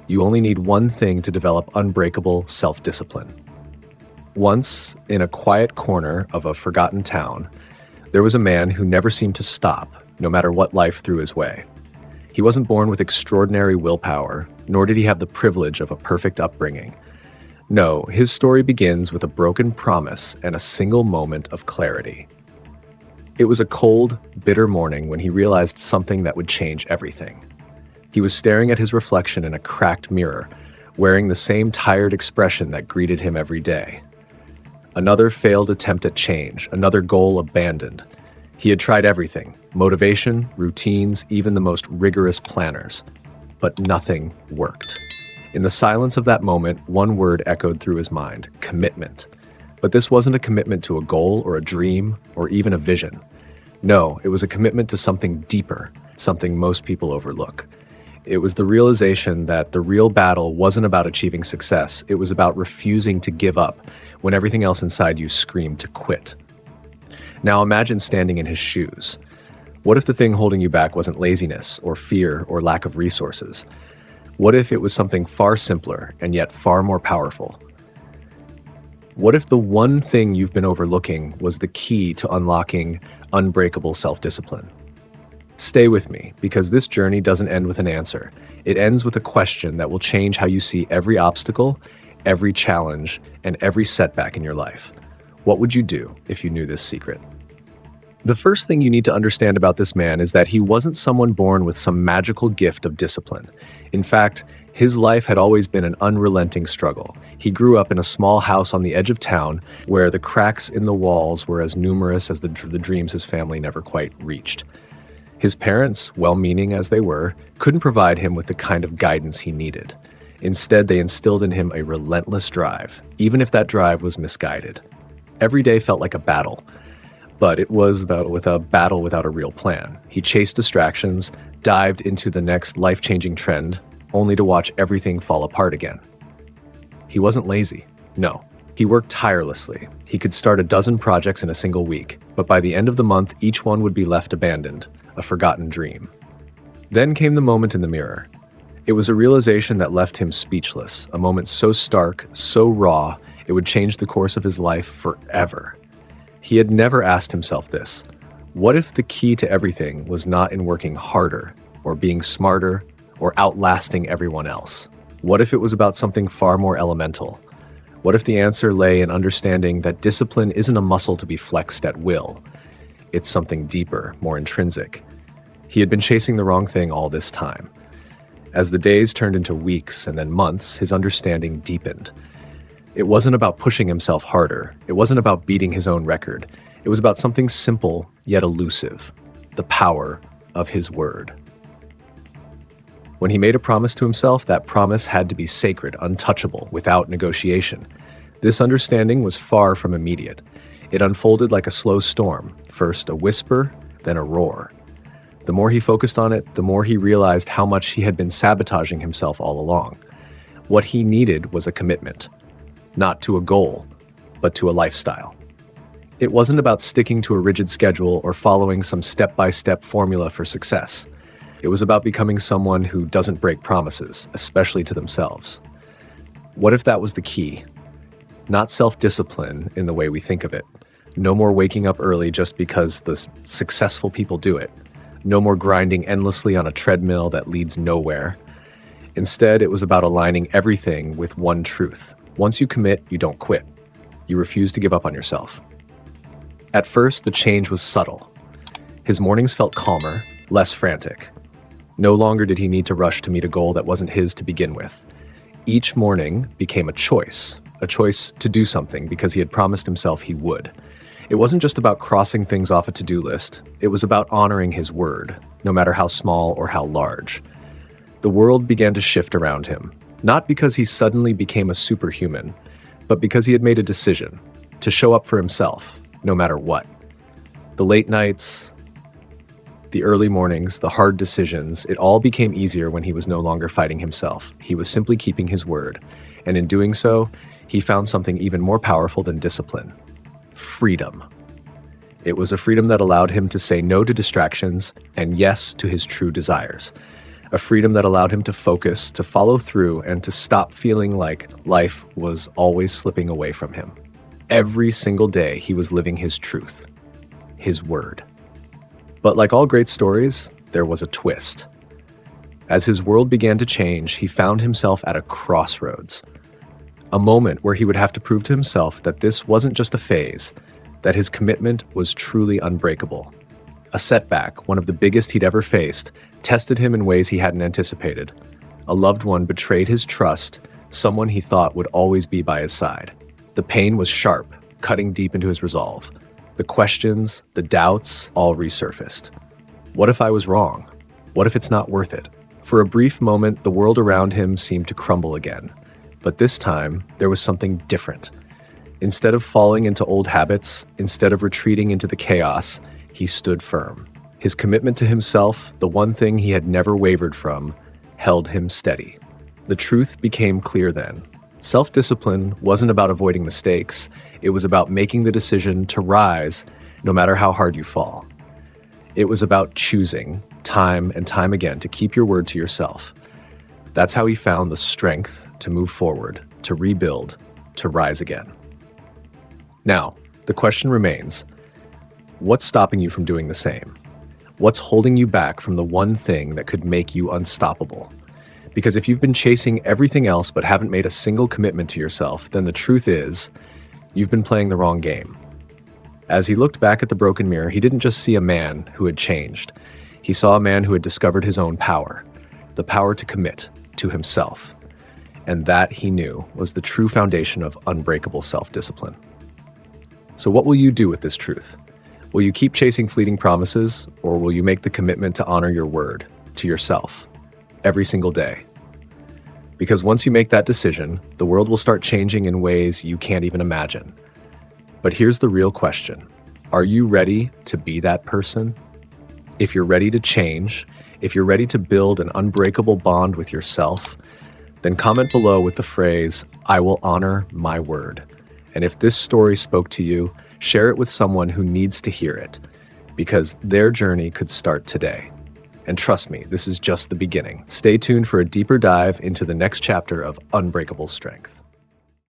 You only need one thing to develop unbreakable self-discipline. Once, in a quiet corner of a forgotten town, there was a man who never seemed to stop, no matter what life threw his way. He wasn't born with extraordinary willpower, nor did he have the privilege of a perfect upbringing. No, his story begins with a broken promise and a single moment of clarity. It was a cold, bitter morning when he realized something that would change everything. He was staring at his reflection in a cracked mirror, wearing the same tired expression that greeted him every day. Another failed attempt at change, another goal abandoned. He had tried everything: motivation, routines, even the most rigorous planners. But nothing worked. In the silence of that moment, one word echoed through his mind: commitment. But this wasn't a commitment to a goal or a dream or even a vision. No, it was a commitment to something deeper, something most people overlook. It was the realization that the real battle wasn't about achieving success. It was about refusing to give up when everything else inside you screamed to quit. Now imagine standing in his shoes. What if the thing holding you back wasn't laziness or fear or lack of resources? What if it was something far simpler and yet far more powerful? What if the one thing you've been overlooking was the key to unlocking unbreakable self-discipline? Stay with me, because this journey doesn't end with an answer. It ends with a question that will change how you see every obstacle, every challenge, and every setback in your life. What would you do if you knew this secret? The first thing you need to understand about this man is that he wasn't someone born with some magical gift of discipline. In fact, his life had always been an unrelenting struggle. He grew up in a small house on the edge of town where the cracks in the walls were as numerous as the dreams his family never quite reached. His parents, well-meaning as they were, couldn't provide him with the kind of guidance he needed. Instead, they instilled in him a relentless drive, even if that drive was misguided. Every day felt like a battle, but it was a battle without a real plan. He chased distractions, dived into the next life-changing trend, only to watch everything fall apart again. He wasn't lazy. No. He worked tirelessly. He could start a dozen projects in a single week, but by the end of the month, each one would be left abandoned, a forgotten dream. Then came the moment in the mirror. It was a realization that left him speechless, a moment so stark, so raw, it would change the course of his life forever. He had never asked himself this: what if the key to everything was not in working harder, or being smarter, or outlasting everyone else? What if it was about something far more elemental? What if the answer lay in understanding that discipline isn't a muscle to be flexed at will? It's something deeper, more intrinsic. He had been chasing the wrong thing all this time. As the days turned into weeks and then months, his understanding deepened. It wasn't about pushing himself harder. It wasn't about beating his own record. It was about something simple yet elusive: the power of his word. When he made a promise to himself, that promise had to be sacred, untouchable, without negotiation. This understanding was far from immediate. It unfolded like a slow storm, first a whisper, then a roar. The more he focused on it, the more he realized how much he had been sabotaging himself all along. What he needed was a commitment, not to a goal, but to a lifestyle. It wasn't about sticking to a rigid schedule or following some step-by-step formula for success. It was about becoming someone who doesn't break promises, especially to themselves. What if that was the key? Not self-discipline in the way we think of it. No more waking up early just because the successful people do it. No more grinding endlessly on a treadmill that leads nowhere. Instead, it was about aligning everything with one truth. Once you commit, you don't quit. You refuse to give up on yourself. At first, the change was subtle. His mornings felt calmer, less frantic. No longer did he need to rush to meet a goal that wasn't his to begin with. Each morning became a choice to do something because he had promised himself he would. It wasn't just about crossing things off a to-do list. It was about honoring his word, no matter how small or how large. The world began to shift around him, not because he suddenly became a superhuman, but because he had made a decision to show up for himself, no matter what. The late nights, the early mornings, the hard decisions, it all became easier when he was no longer fighting himself. He was simply keeping his word. And in doing so, he found something even more powerful than discipline: freedom. It was a freedom that allowed him to say no to distractions and yes to his true desires. a freedom that allowed him to focus, to follow through, and to stop feeling like life was always slipping away from him. Every single day, he was living his truth, his word. But like all great stories, there was a twist. As his world began to change, he found himself at a crossroads, a moment where he would have to prove to himself that this wasn't just a phase, that his commitment was truly unbreakable. A setback, one of the biggest he'd ever faced, tested him in ways he hadn't anticipated. A loved one betrayed his trust, someone he thought would always be by his side. The pain was sharp, cutting deep into his resolve. The questions, the doubts, all resurfaced. What if I was wrong? What if it's not worth it? For a brief moment, the world around him seemed to crumble again. But this time, there was something different. Instead of falling into old habits, instead of retreating into the chaos, he stood firm. His commitment to himself, the one thing he had never wavered from, held him steady. The truth became clear then. Self-discipline wasn't about avoiding mistakes. It was about making the decision to rise no matter how hard you fall. It was about choosing, time and time again, to keep your word to yourself. That's how he found the strength to move forward, to rebuild, to rise again. Now, the question remains, what's stopping you from doing the same? What's holding you back from the one thing that could make you unstoppable? Because if you've been chasing everything else but haven't made a single commitment to yourself, then the truth is, you've been playing the wrong game. As he looked back at the broken mirror, he didn't just see a man who had changed. He saw a man who had discovered his own power, the power to commit to himself. And that, he knew, was the true foundation of unbreakable self-discipline. So what will you do with this truth? Will you keep chasing fleeting promises, or will you make the commitment to honor your word to yourself every single day? Because once you make that decision, the world will start changing in ways you can't even imagine. But here's the real question. Are you ready to be that person? If you're ready to change, if you're ready to build an unbreakable bond with yourself, then comment below with the phrase, "I will honor my word." And if this story spoke to you, share it with someone who needs to hear it, because their journey could start today. And trust me, this is just the beginning. Stay tuned for a deeper dive into the next chapter of Unbreakable Strength.